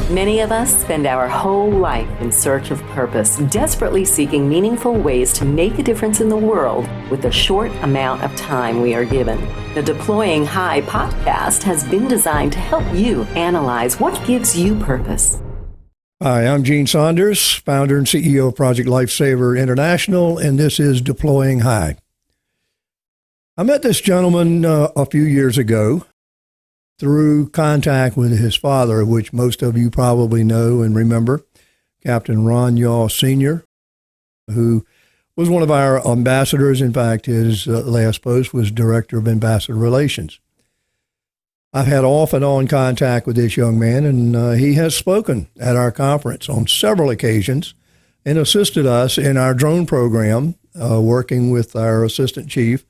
Many of us spend our whole life in search of purpose, desperately seeking meaningful ways to make a difference in the world with the short amount of time we are given. The Deploying High podcast has been designed to help you analyze what gives you purpose. Hi, I'm Gene Saunders, founder and CEO of Project Lifesaver International, and this is Deploying High. I met this gentleman a few years ago through contact with his father, which most of you probably know and remember, Captain Yeaw Jr., who was one of our ambassadors. In fact, his last post was Director of Ambassador Relations. I've had off and on contact with this young man, and he has spoken at our conference on several occasions and assisted us in our drone program, working with our assistant chief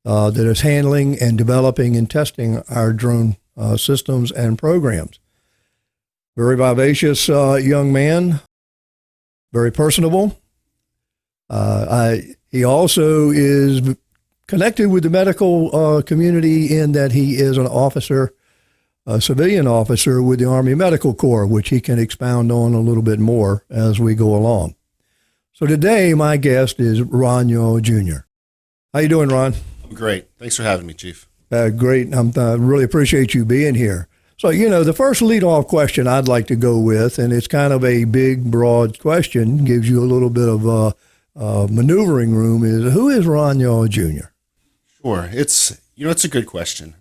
that is handling and developing and testing our drone systems and programs. Very vivacious young man, very personable. He also is connected with the medical community in that he is an officer, a civilian officer with the Army Medical Corps, which he can expound on a little bit more as we go along. So today, my guest is Yeaw Jr. How you doing, Ron? I'm great. Thanks for having me, Chief. Great. I really appreciate you being here. So, the first lead-off question I'd like to go with, and it's kind of a big, broad question, gives you a little bit of maneuvering room, is who is Yeaw Jr.? Sure. It's a good question.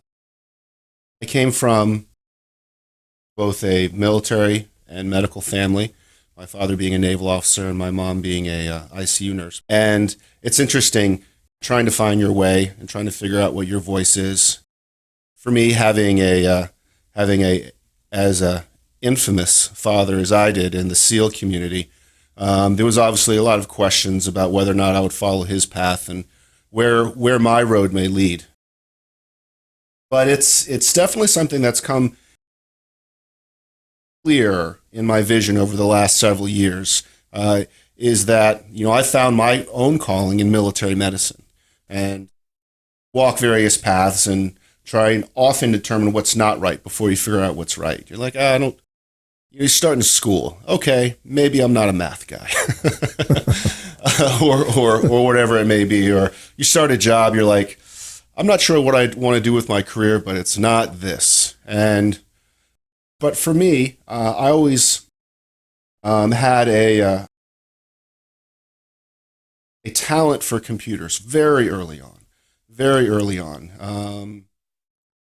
I came from both a military and medical family, my father being a naval officer and my mom being a ICU nurse. And it's interesting trying to find your way and trying to figure out what your voice is. For me, having as a infamous father as I did in the SEAL community, there was obviously a lot of questions about whether or not I would follow his path and where my road may lead. But it's definitely something that's come clear in my vision over the last several years, is that, I found my own calling in military medicine and walk various paths and try and often determine what's not right before you figure out what's right. You're like, you're starting school. Okay, maybe I'm not a math guy. or whatever it may be. Or you start a job, you're like, I'm not sure what I want to do with my career, but it's not this. But for me, I always had a talent for computers very early on.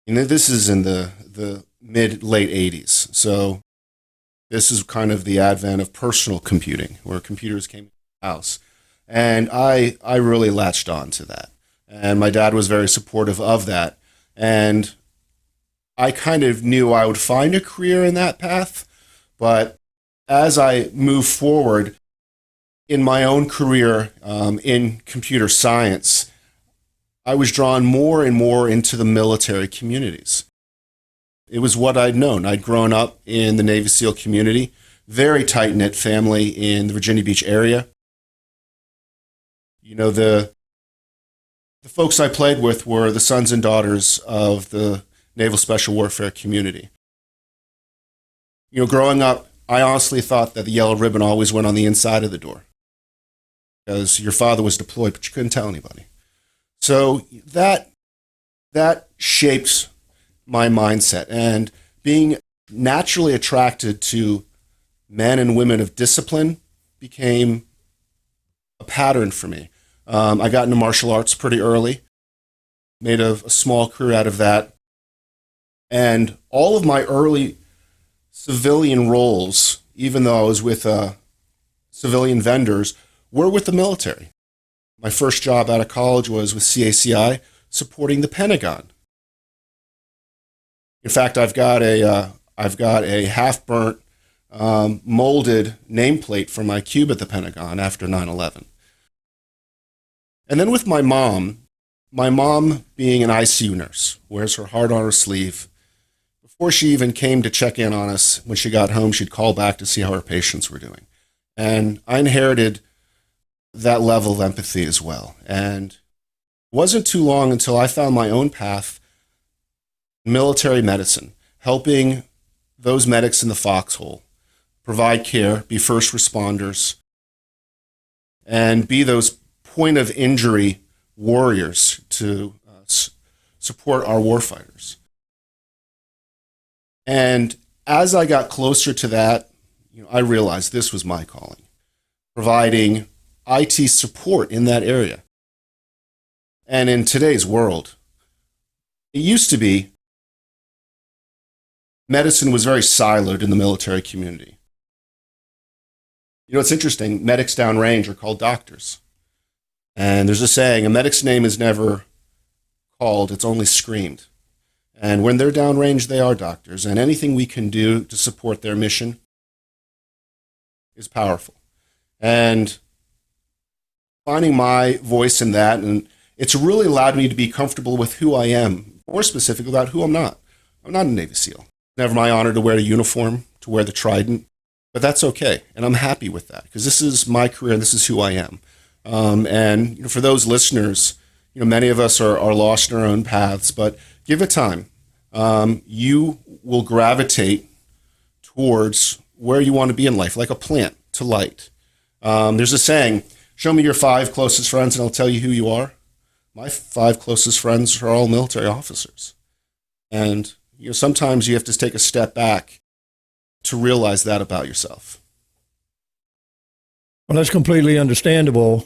This is in the late 80s. So this is kind of the advent of personal computing, where computers came into the house. And I really latched on to that. And my dad was very supportive of that. And I kind of knew I would find a career in that path. But as I moved forward in my own career in computer science, I was drawn more and more into the military communities. It was what I'd known. I'd grown up in the Navy SEAL community, very tight-knit family in the Virginia Beach area. The folks I played with were the sons and daughters of the Naval Special Warfare community. Growing up, I honestly thought that the yellow ribbon always went on the inside of the door because your father was deployed, but you couldn't tell anybody. So that shaped my mindset, and being naturally attracted to men and women of discipline became a pattern for me. I got into martial arts pretty early, made a small career out of that, and all of my early civilian roles, even though I was with civilian vendors, were with the military. My first job out of college was with CACI, supporting the Pentagon. In fact, I've got a half-burnt molded nameplate for my cube at the Pentagon after 9/11. And then with my mom being an ICU nurse, wears her heart on her sleeve. Before she even came to check in on us, when she got home, she'd call back to see how her patients were doing. And I inherited that level of empathy as well. And it wasn't too long until I found my own path, military medicine, helping those medics in the foxhole, provide care, be first responders, and be those point of injury warriors to support our warfighters. And as I got closer to that, I realized this was my calling, providing IT support in that area. And in today's world, it used to be medicine was very siloed in the military community. It's interesting, medics downrange are called doctors. And there's a saying, a medic's name is never called, it's only screamed. And when they're downrange, they are doctors. And anything we can do to support their mission is powerful. And finding my voice in that, and it's really allowed me to be comfortable with who I am, more specific about who I'm not. I'm not a Navy SEAL. Never my honor to wear a uniform, to wear the trident, but that's okay. And I'm happy with that because this is my career and this is who I am. And for those listeners, many of us are lost in our own paths, but give it time. You will gravitate towards where you want to be in life, like a plant to light. There's a saying, show me your 5 closest friends and I'll tell you who you are. My 5 closest friends are all military officers. And sometimes you have to take a step back to realize that about yourself. Well, that's completely understandable.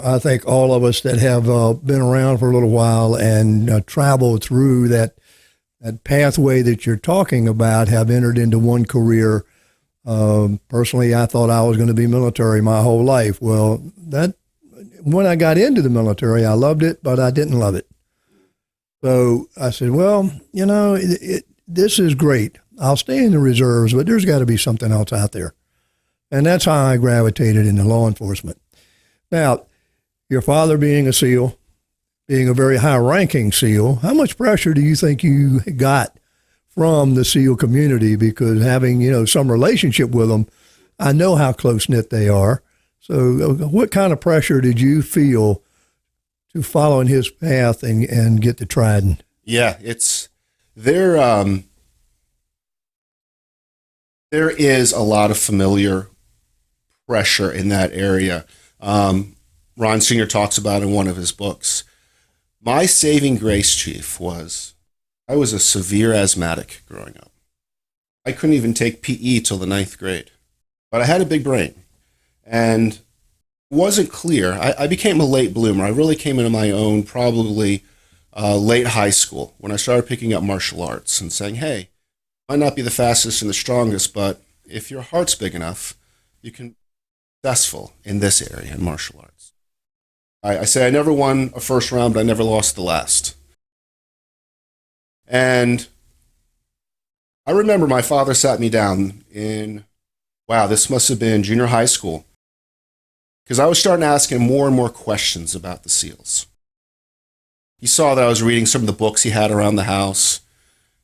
I think all of us that have been around for a little while and traveled through that pathway that you're talking about have entered into one career. Personally, I thought I was going to be military my whole life. Well, when I got into the military, I loved it, but I didn't love it. So I said, well, this is great. I'll stay in the reserves, but there's got to be something else out there. And that's how I gravitated into law enforcement. Now, your father being a SEAL, being a very high-ranking SEAL, how much pressure do you think you got from the SEAL community? Because having, some relationship with them, I know how close-knit they are. So what kind of pressure did you feel to follow in his path and get the trident? Yeah, there is a lot of familiar pressure in that area. Ron Singer talks about in one of his books. My saving grace, Chief, was I was a severe asthmatic growing up. I couldn't even take PE till the 9th grade, but I had a big brain and it wasn't clear. I became a late bloomer. I really came into my own probably late high school when I started picking up martial arts and saying, hey, might not be the fastest and the strongest, but if your heart's big enough, you can be successful in this area in martial arts. I say I never won a first round, but I never lost the last. And I remember my father sat me down this must have been junior high school, because I was starting to ask him more and more questions about the SEALs. He saw that I was reading some of the books he had around the house,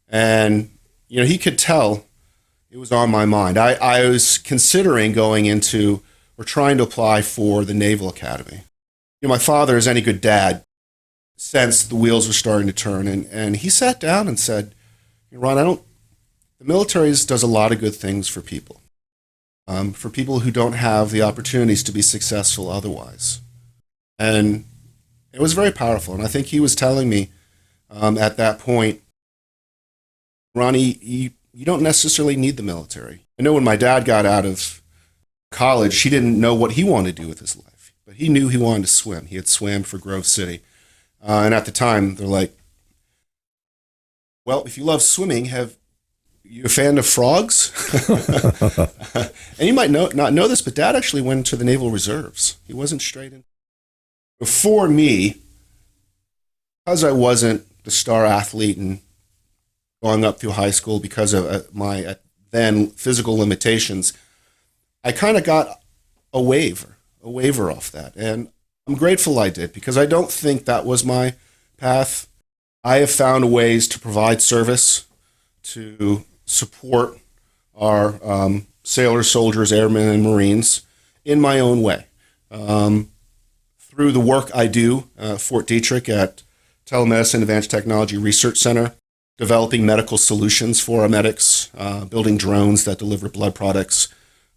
and he could tell it was on my mind. I was considering going into or trying to apply for the Naval Academy. My father, as any good dad, sensed the wheels were starting to turn, and he sat down and said, Ron, the military does a lot of good things for people who don't have the opportunities to be successful otherwise. And it was very powerful. And I think he was telling me at that point, Ronnie, you don't necessarily need the military. I know when my dad got out of college, he didn't know what he wanted to do with his life, but he knew he wanted to swim. He had swam for Grove City. And at the time, they're like, well, if you love swimming, have you a fan of frogs? And you might not know this, but Dad actually went to the Naval Reserves. He wasn't straight in. Before me, because I wasn't the star athlete and going up through high school because of my then physical limitations, I kind of got a waiver off that. And I'm grateful I did, because I don't think that was my path. I have found ways to provide service, to support our sailors, soldiers, airmen, and Marines in my own way. Through the work I do, Fort Tatrc at Telemedicine Advanced Technology Research Center, developing medical solutions for our medics, building drones that deliver blood products,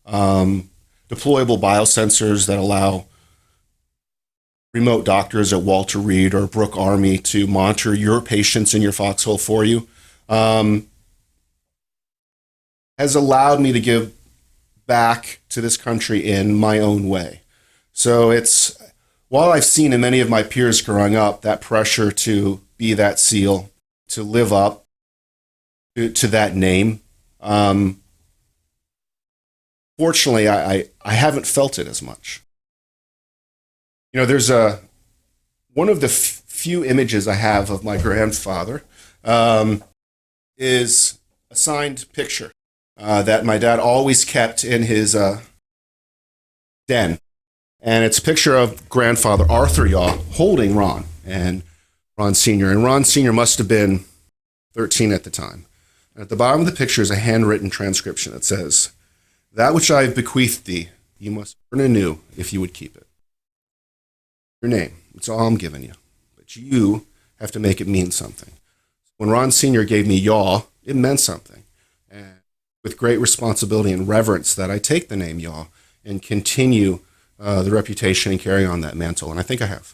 deployable biosensors that allow remote doctors at Walter Reed or Brooke Army to monitor your patients in your foxhole for you, has allowed me to give back to this country in my own way. So it's, while I've seen in many of my peers growing up that pressure to be that SEAL, to live up to that name, fortunately, I haven't felt it as much. You know, there's one of the few images I have of my grandfather is a signed picture that my dad always kept in his den. And it's a picture of grandfather Arthur Yeaw holding Ron and Ron Sr. And Ron Sr. must have been 13 at the time. And at the bottom of the picture is a handwritten transcription that says, "That which I have bequeathed thee, you must earn anew if you would keep it. Your name, it's all I'm giving you. But you have to make it mean something." When Ron Sr. gave me Yeaw, it meant something. And with great responsibility and reverence that I take the name Yeaw and continue the reputation and carry on that mantle. And I think I have.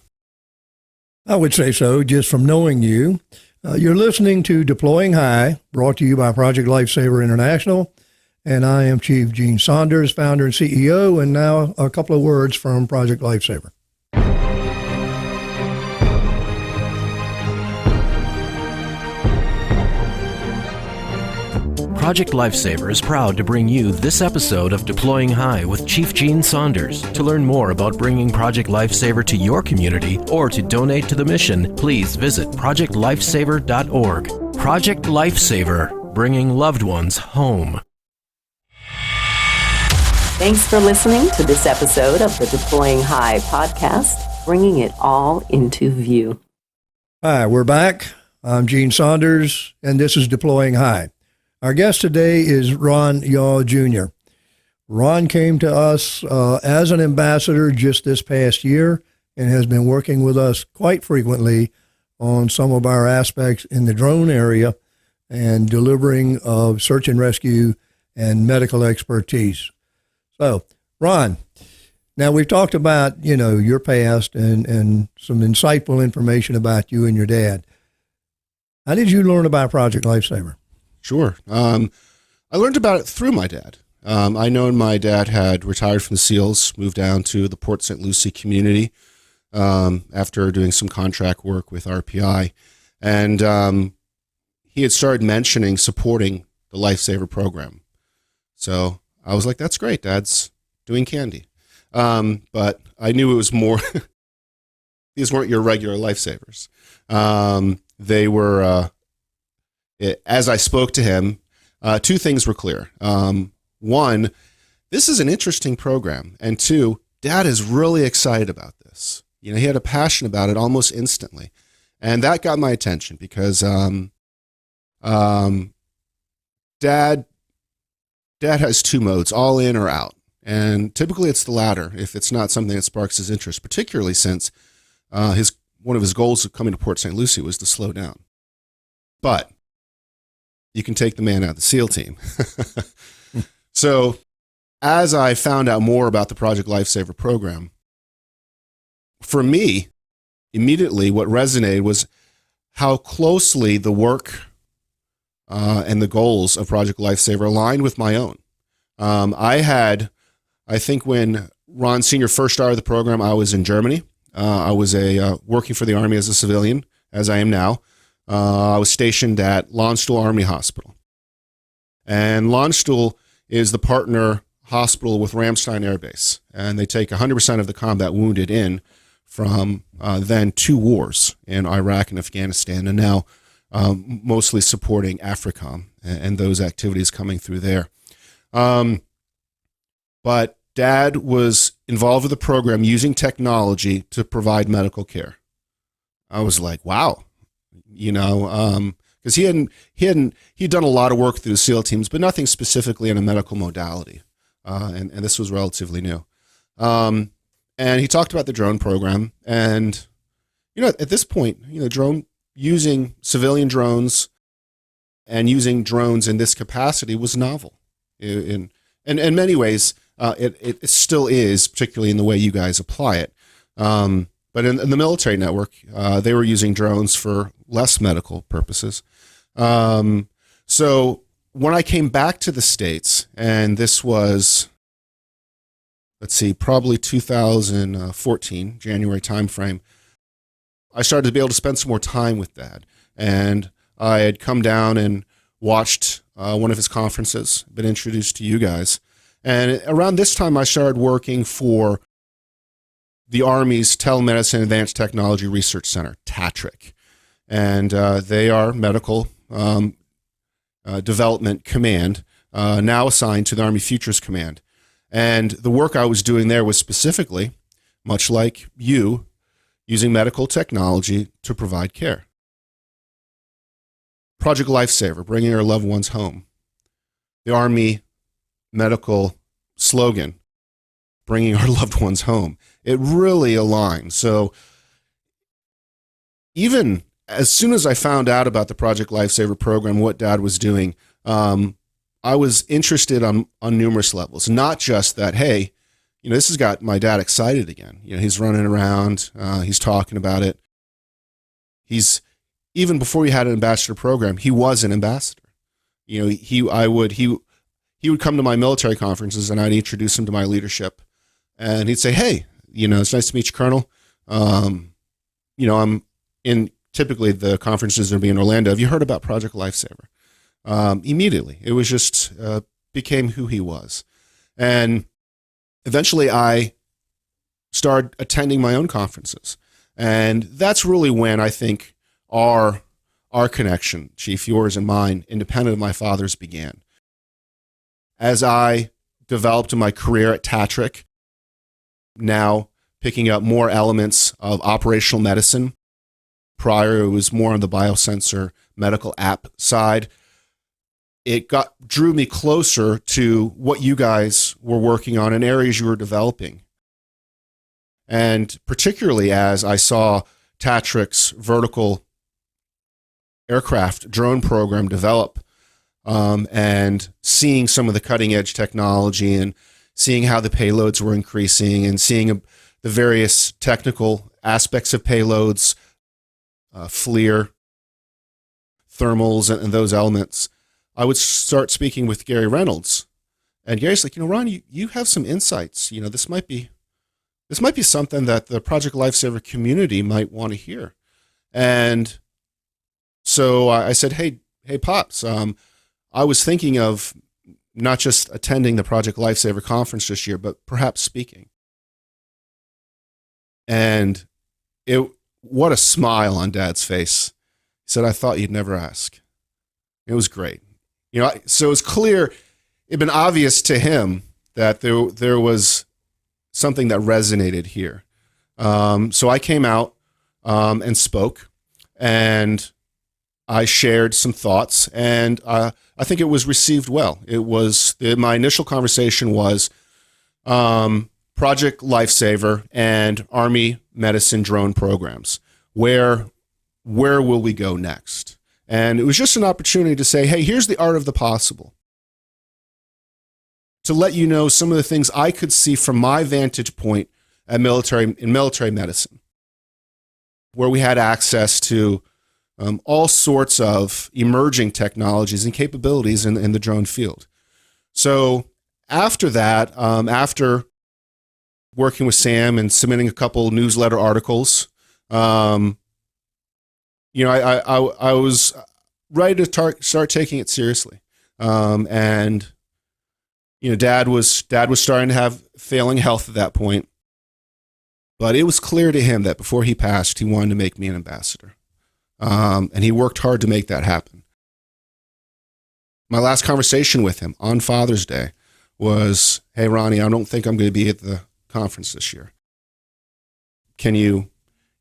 I would say so, just from knowing you. You're listening to Deploying High, brought to you by Project Lifesaver International. And I am Chief Gene Saunders, founder and CEO, and now a couple of words from Project Lifesaver. Project Lifesaver is proud to bring you this episode of Deploying High with Chief Gene Saunders. To learn more about bringing Project Lifesaver to your community or to donate to the mission, please visit projectlifesaver.org. Project Lifesaver, bringing loved ones home. Thanks for listening to this episode of the Deploying High podcast, bringing it all into view. Hi, we're back. I'm Gene Saunders, and this is Deploying High. Our guest today is Ron Yeaw Jr. Ron came to us as an ambassador just this past year and has been working with us quite frequently on some of our aspects in the drone area and delivering of search and rescue and medical expertise. So, Ron, now we've talked about, your past and some insightful information about you and your dad. How did you learn about Project Lifesaver? Sure. I learned about it through my dad. I know my dad had retired from the SEALs, moved down to the Port St. Lucie community after doing some contract work with RPI. And he had started mentioning supporting the Lifesaver program. So I was like, that's great. Dad's doing candy. But I knew it was more, these weren't your regular lifesavers. They were... As I spoke to him, two things were clear. One, this is an interesting program. And two, Dad is really excited about this. He had a passion about it almost instantly. And that got my attention because Dad has two modes, all in or out. And typically it's the latter if it's not something that sparks his interest, particularly since one of his goals of coming to Port St. Lucie was to slow down. But you can take the man out of the SEAL team. So as I found out more about the Project Lifesaver program, for me, immediately what resonated was how closely the work and the goals of Project Lifesaver aligned with my own. I think when Ron Sr. first started the program, I was in Germany. I was working for the Army as a civilian, as I am now. I was stationed at Landstuhl Army Hospital. And Landstuhl is the partner hospital with Ramstein Air Base. And they take 100% of the combat wounded in from then two wars in Iraq and Afghanistan, and now mostly supporting AFRICOM and those activities coming through there. But Dad was involved with the program using technology to provide medical care. I was like, wow. Because he'd done a lot of work through the SEAL teams, but nothing specifically in a medical modality. And this was relatively new. And he talked about the drone program. And, at this point, using civilian drones And using drones in this capacity was novel. In many ways, it still is, particularly in the way you guys apply it. But in the military network, they were using drones for less medical purposes. So when I came back to the States, and this was, probably 2014, January timeframe, I started to be able to spend some more time with Dad. And I had come down and watched one of his conferences, been introduced to you guys. And around this time, I started working for the Army's Telemedicine Advanced Technology Research Center, Tatrc. And they are medical development command, now assigned to the Army Futures Command. And the work I was doing there was specifically, much like you, using medical technology to provide care. Project Lifesaver, bringing our loved ones home. The Army medical slogan, bringing our loved ones home. It really aligned. So even as soon as I found out about the Project Lifesaver program, what Dad was doing, I was interested on numerous levels. Not just that, hey, this has got my dad excited again. He's running around, he's talking about it. Even before we had an ambassador program, he was an ambassador. He would come to my military conferences and I'd introduce him to my leadership. And he'd say, hey, it's nice to meet you, Colonel. I'm in typically the conferences would be in Orlando. Have you heard about Project Lifesaver? Immediately. It was just became who he was. And eventually I started attending my own conferences. And that's really when I think our connection, Chief, yours and mine, independent of my father's, began. As I developed in my career at Tatrc, now picking up more elements of operational medicine. Prior, it was more on the biosensor medical app side. It drew me closer to what you guys were working on and areas you were developing. And particularly as I saw Tatrc's vertical aircraft drone program develop, and seeing some of the cutting edge technology and seeing how the payloads were increasing and seeing the various technical aspects of payloads, FLIR, thermals, and those elements, I would start speaking with Gary Reynolds. And Gary's like, Ron, you have some insights. This might be something that the Project Lifesaver community might want to hear. And so I said, hey, Pops, I was thinking of not just attending the Project Lifesaver conference this year, but perhaps speaking. And what a smile on Dad's face. He said, I thought you'd never ask. It was great. So it was clear, it'd been obvious to him that there was something that resonated here. So I came out and spoke, and I shared some thoughts, and I think it was received well. My initial conversation was Project Lifesaver and Army medicine drone programs. Where will we go next? And it was just an opportunity to say, hey, here's the art of the possible. To let you know some of the things I could see from my vantage point in military medicine, where we had access to all sorts of emerging technologies and capabilities in the drone field. So after that, after working with Sam and submitting a couple newsletter articles, I was ready to start taking it seriously. And Dad was starting to have failing health at that point, but it was clear to him that before he passed, he wanted to make me an ambassador. And he worked hard to make that happen. My last conversation with him on Father's Day was, hey, Ronnie, I don't think I'm going to be at the conference this year. Can you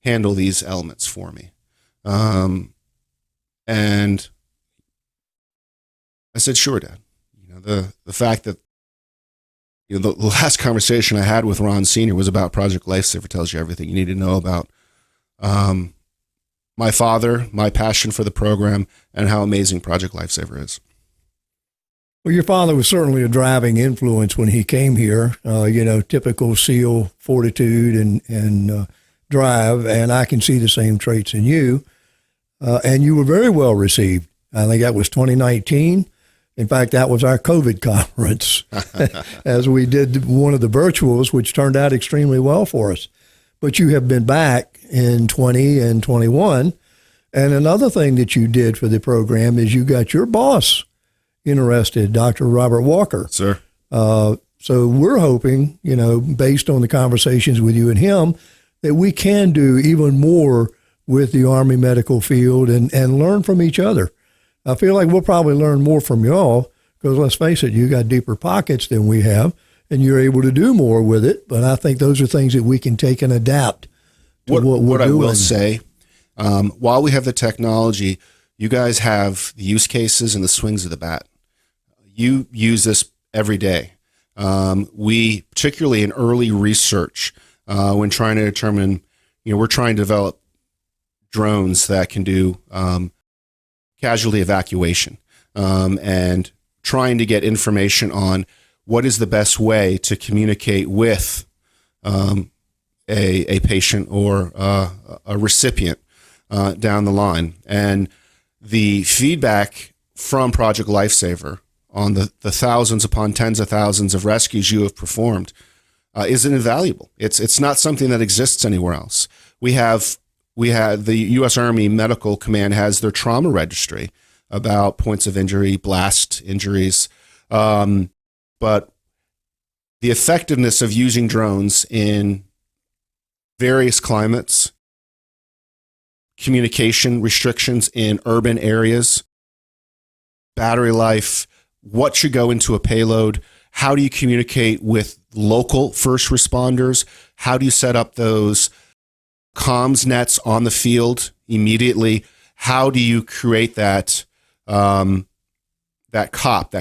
handle these elements for me? And I said, sure, Dad. The fact that the last conversation I had with Ron Sr. was about Project Lifesaver tells you everything you need to know about my my father, my passion for the program, and how amazing Project Lifesaver is. Well, your father was certainly a driving influence when he came here, typical SEAL fortitude and drive, and I can see the same traits in you. And you were very well received. I think that was 2019. In fact, that was our COVID conference as we did one of the virtuals, which turned out extremely well for us. But you have been back in 20 and 21. And another thing that you did for the program is you got your boss interested, Dr. Robert Walker. Sir. So we're hoping, based on the conversations with you and him, that we can do even more with the Army medical field and learn from each other. I feel like we'll probably learn more from y'all because, let's face it, you got deeper pockets than we have, and you're able to do more with it. But I think those are things that we can take and adapt to what we're doing. What I will say, while we have the technology, you guys have the use cases and the swings of the bat. You use this every day. We, particularly in early research, when trying to determine, we're trying to develop drones that can do casualty evacuation and trying to get information on what is the best way to communicate with a patient or a recipient down the line. And the feedback from Project Lifesaver on the thousands upon tens of thousands of rescues you have performed is invaluable. It's not something that exists anywhere else. We had the U.S. Army Medical Command has their trauma registry about points of injury, blast injuries, but the effectiveness of using drones in various climates, communication restrictions in urban areas, battery life, what should go into a payload, how do you communicate with local first responders, how do you set up those comms nets on the field immediately, how do you create that that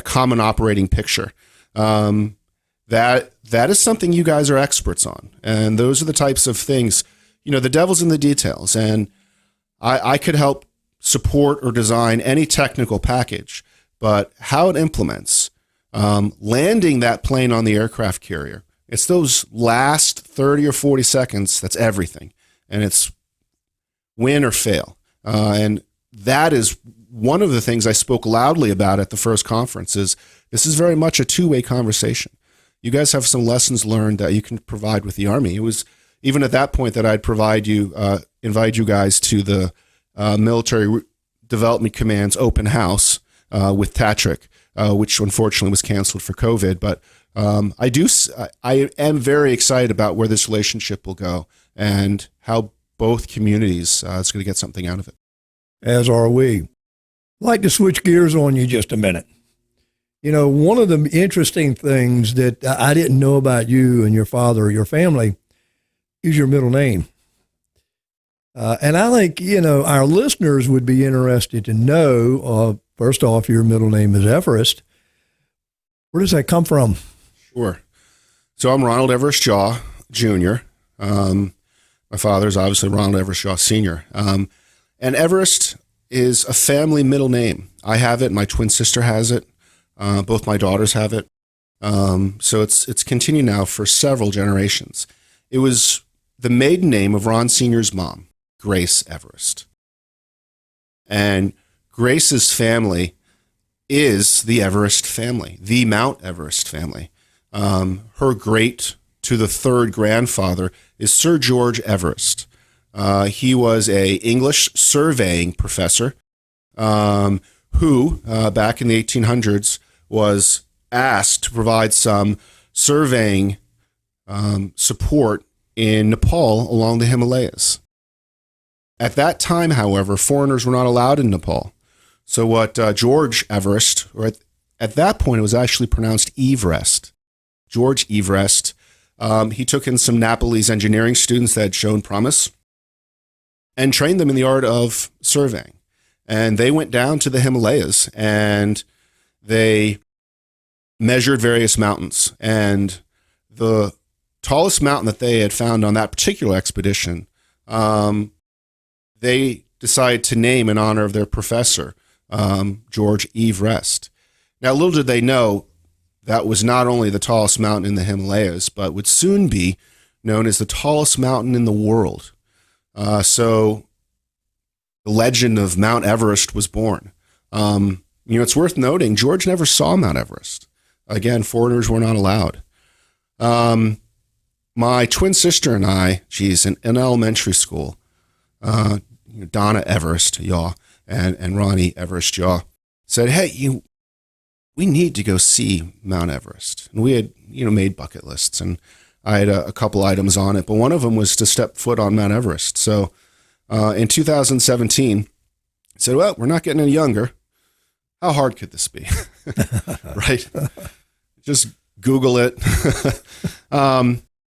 common operating picture. That is something you guys are experts on. And those are the types of things, the devil's in the details. And I could help support or design any technical package, but how it implements, landing that plane on the aircraft carrier, it's those last 30 or 40 seconds, that's everything. And it's win or fail. And that is one of the things I spoke loudly about at the first conference is this is very much a two-way conversation. You guys have some lessons learned that you can provide with the Army. It was even at that point that I'd invite you guys to the Military Development Command's open house with Tatrc, which unfortunately was canceled for COVID. But I am very excited about where this relationship will go and how both communities is going to get something out of it. As are we. I'd like to switch gears on you just a minute. One of the interesting things that I didn't know about you and your father or your family is your middle name. And I think, our listeners would be interested to know, first off, your middle name is Everest. Where does that come from? Sure. So I'm Ronald Everest Yeaw Jr. My father's obviously Ronald Everest Yeaw Sr. And Everest is a family middle name. I have it. My twin sister has it. Both my daughters have it. So it's continued now for several generations. It was the maiden name of Ron Sr.'s mom, Grace Everest. And Grace's family is the Everest family, the Mount Everest family. Her great to the third grandfather is Sir George Everest. He was a English surveying professor who, back in the 1800s, was asked to provide some surveying support in Nepal along the Himalayas. At that time, however, foreigners were not allowed in Nepal. So what George Everest, or at that point it was actually pronounced Everest, George Everest, he took in some Nepalese engineering students that had shown promise and trained them in the art of surveying. And they went down to the Himalayas and they measured various mountains. And the tallest mountain that they had found on that particular expedition, they decided to name in honor of their professor, George Everest. Now, little did they know that was not only the tallest mountain in the Himalayas, but would soon be known as the tallest mountain in the world. So the legend of Mount Everest was born. It's worth noting, George never saw Mount Everest. Again, foreigners were not allowed. My twin sister and I, in elementary school, Donna Everest, Yeaw, and Ronnie Everest, Yeaw, said, hey, we need to go see Mount Everest. And we had, made bucket lists, and I had a couple items on it, but one of them was to step foot on Mount Everest. So in 2017, I said, well, we're not getting any younger. How hard could this be? Right? Just Google it.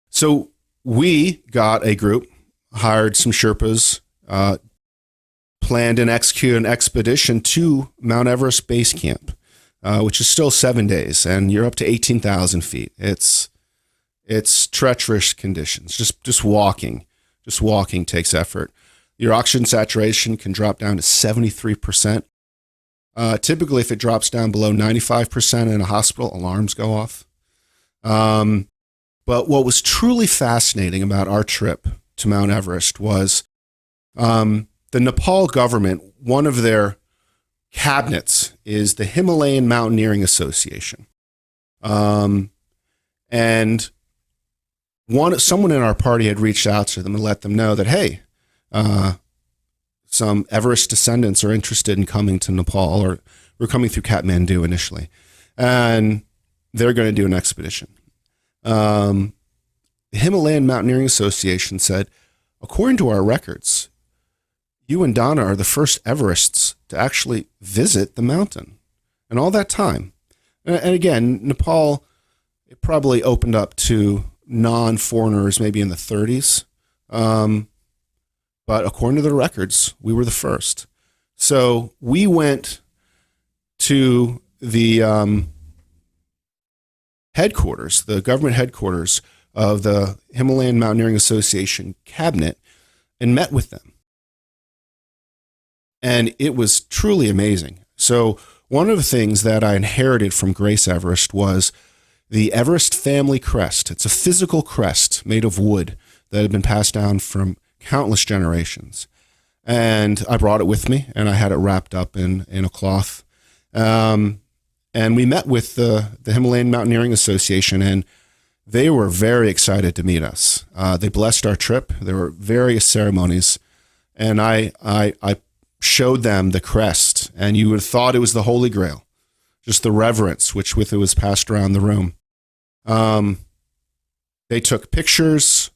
So we got a group, hired some Sherpas, planned and executed an expedition to Mount Everest Base Camp, which is still 7 days, and you're up to 18,000 feet. It's treacherous conditions. Just walking takes effort. Your oxygen saturation can drop down to 73%. Typically, if it drops down below 95% in a hospital, alarms go off. But what was truly fascinating about our trip to Mount Everest was the Nepal government, one of their cabinets is the Himalayan Mountaineering Association. And someone in our party had reached out to them and let them know that, hey, some Everest descendants are interested in coming to Nepal, or we're coming through Kathmandu initially, and they're going to do an expedition. The Himalayan Mountaineering Association said, according to our records, you and Donna are the first Everests to actually visit the mountain. And all that time, and again, Nepal, it probably opened up to non-foreigners maybe in the 30s. But according to the records, we were the first. So we went to the headquarters, the government headquarters of the Himalayan Mountaineering Association cabinet, and met with them. And it was truly amazing. So one of the things that I inherited from Grace Everest was the Everest family crest. It's a physical crest made of wood that had been passed down from countless generations. And I brought it with me, and I had it wrapped up in a cloth. And we met with the Himalayan Mountaineering Association, and they were very excited to meet us. They blessed our trip. There were various ceremonies, and I showed them the crest, and you would have thought it was the Holy Grail, just the reverence with it was passed around the room. They took pictures.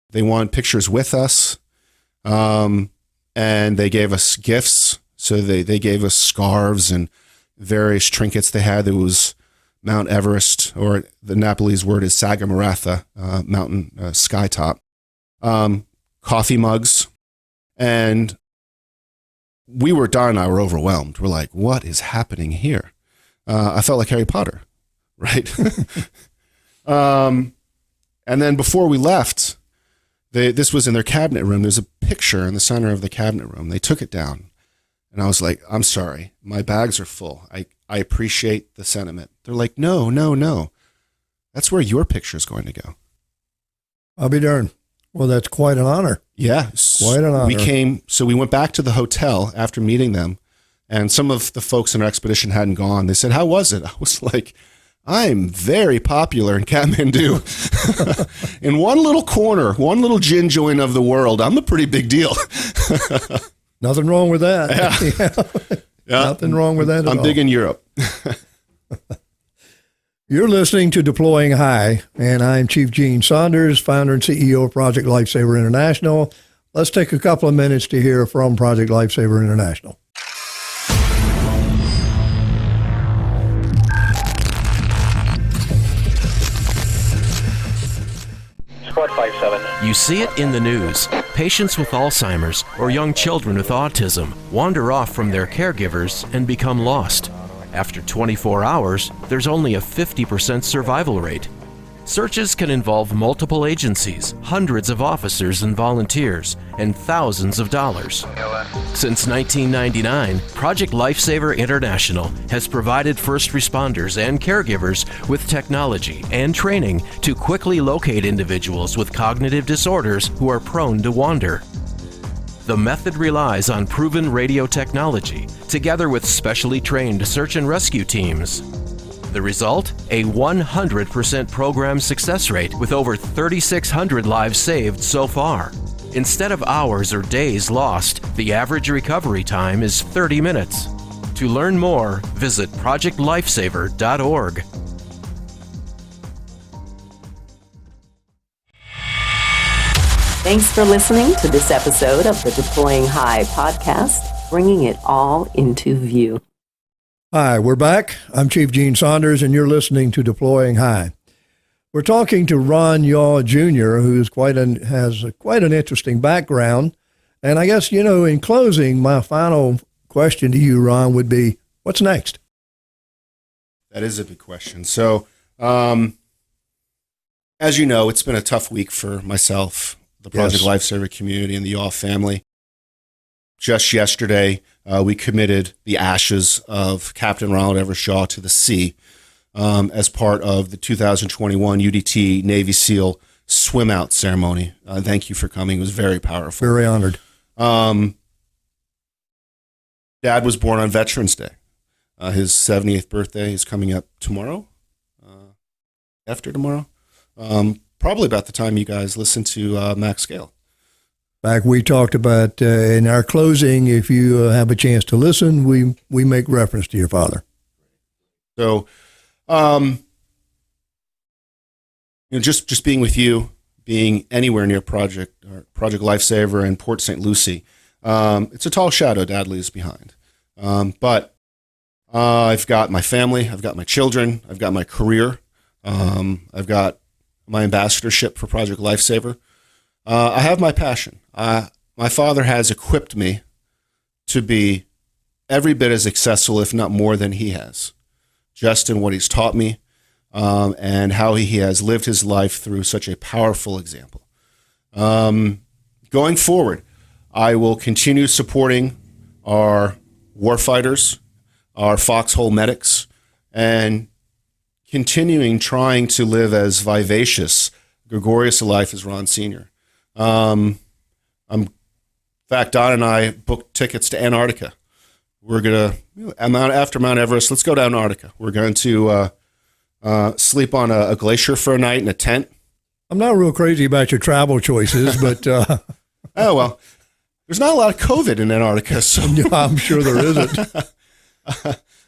They wanted pictures with us, and they gave us gifts. So they gave us scarves and various trinkets they had. There was Mount Everest, or the Nepalese word is Sagamaratha, mountain skytop, coffee mugs, and Don and I were overwhelmed. We're like, what is happening here? I felt like Harry Potter, right? And then before we left, this was in their cabinet room. There's a picture in the center of the cabinet room. They took it down. And I was like, I'm sorry, my bags are full. I appreciate the sentiment. They're like, no. That's where your picture is going to go. I'll be darned. Well, that's quite an honor. Yeah. Quite an honor. We went back to the hotel after meeting them, and some of the folks in our expedition hadn't gone. They said, how was it? I was like, I'm very popular in Kathmandu. In one little corner, one little gin joint of the world, I'm a pretty big deal. Nothing wrong with that. Yeah. Yeah. Nothing wrong with that at all. I'm big in Europe. You're listening to Deploying High, and I'm Chief Gene Saunders, founder and CEO of Project Lifesaver International. Let's take a couple of minutes to hear from Project Lifesaver International. Squad 57. You see it in the news. Patients with Alzheimer's or young children with autism wander off from their caregivers and become lost. After 24 hours, there's only a 50% survival rate. Searches can involve multiple agencies, hundreds of officers and volunteers, and thousands of dollars. Since 1999, Project Lifesaver International has provided first responders and caregivers with technology and training to quickly locate individuals with cognitive disorders who are prone to wander. The method relies on proven radio technology, together with specially trained search and rescue teams. The result? A 100% program success rate with over 3,600 lives saved so far. Instead of hours or days lost, the average recovery time is 30 minutes. To learn more, visit projectlifesaver.org. Thanks for listening to this episode of the Deploying High podcast, bringing it all into view. Hi, we're back. I'm Chief Gene Saunders, and you're listening to Deploying High. We're talking to Ron Yeaw Jr., who has quite an interesting background. And I guess, in closing, my final question to you, Ron, would be, what's next? That is a big question. So, as you know, it's been a tough week for myself, the Project Lifesaver community, and the Yeaw family. Just yesterday, we committed the ashes of Captain Ronald Evershaw to the sea as part of the 2021 UDT Navy SEAL swim out ceremony. Thank you for coming. It was very powerful. Very honored. Dad was born on Veterans Day. His 78th birthday is coming up tomorrow, after tomorrow, probably about the time you guys listen to Max Scale. Like we talked about in our closing, if you have a chance to listen, we make reference to your father. So, just being with you, being anywhere near Project Lifesaver and Port St. Lucie, it's a tall shadow Dad leaves behind. But I've got my family, I've got my children, I've got my career, I've got my ambassadorship for Project Lifesaver. I have my passion. My father has equipped me to be every bit as successful, if not more than he has, just in what he's taught me and how he has lived his life through such a powerful example. Going forward, I will continue supporting our warfighters, our foxhole medics, and continuing trying to live as vivacious, gregarious a life as Ron Sr. In fact, Don and I booked tickets to Antarctica. We're going to, after Mount Everest, let's go to Antarctica. We're going to sleep on a glacier for a night in a tent. I'm not real crazy about your travel choices, but... Oh, well, there's not a lot of COVID in Antarctica, so... I'm sure there isn't.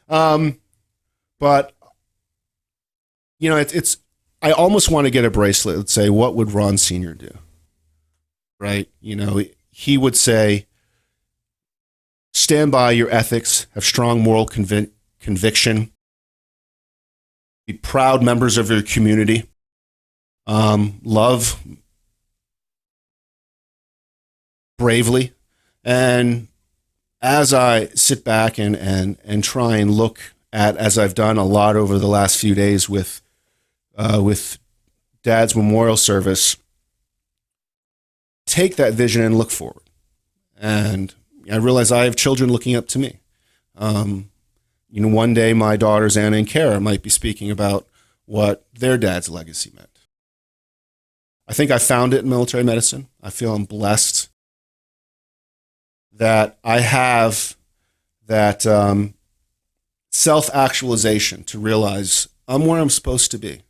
But, it's I almost want to get a bracelet that say, what would Ron Sr. do? Right? He would say, stand by your ethics, have strong moral conviction, be proud members of your community, love bravely. And as I sit back and try and look at, as I've done a lot over the last few days with Dad's memorial service, take that vision and look forward. And I realize I have children looking up to me. One day my daughters, Anna and Kara, might be speaking about what their dad's legacy meant. I think I found it in military medicine. I feel I'm blessed that I have that self-actualization to realize I'm where I'm supposed to be.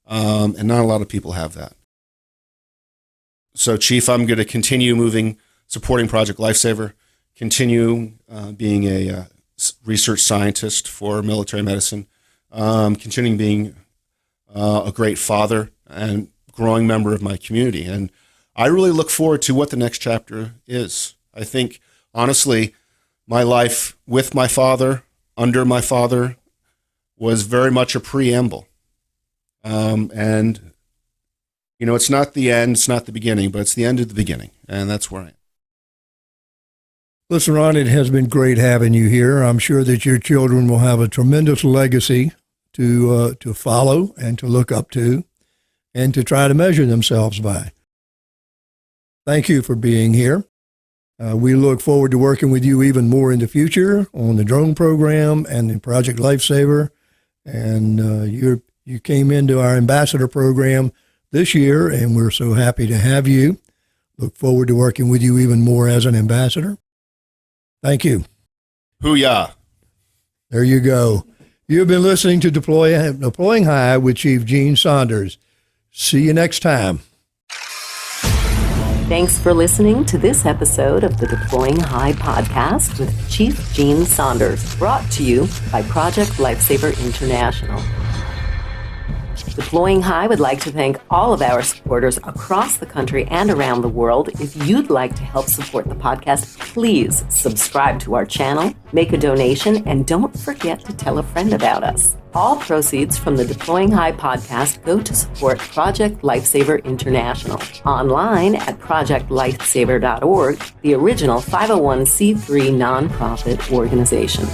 And not a lot of people have that. So, Chief, I'm going to continue supporting Project Lifesaver, continue being a research scientist for military medicine, continuing being a great father and growing member of my community. And I really look forward to what the next chapter is. I think, honestly, my life with my father, under my father, was very much a preamble. And it's not the end, it's not the beginning, but it's the end of the beginning, and that's where I am. Listen, Ron, it has been great having you here. I'm sure that your children will have a tremendous legacy to follow and to look up to. and to try to measure themselves by. Thank you for being here. We look forward to working with you even more in the future on the drone program and the Project Lifesaver. And you came into our ambassador program this year, and we're so happy to have you. Look forward to working with you even more as an ambassador. Thank you. Hoo-yah. There you go. You've been listening to Deploying High with Chief Gene Saunders. See you next time. Thanks for listening to this episode of the Deploying High podcast with Chief Gene Saunders, brought to you by Project Lifesaver International. Deploying High would like to thank all of our supporters across the country and around the world. If you'd like to help support the podcast, please subscribe to our channel, make a donation, and don't forget to tell a friend about us. All proceeds from the Deploying High podcast go to support Project Lifesaver International, online at projectlifesaver.org, the original 501c3 nonprofit organization.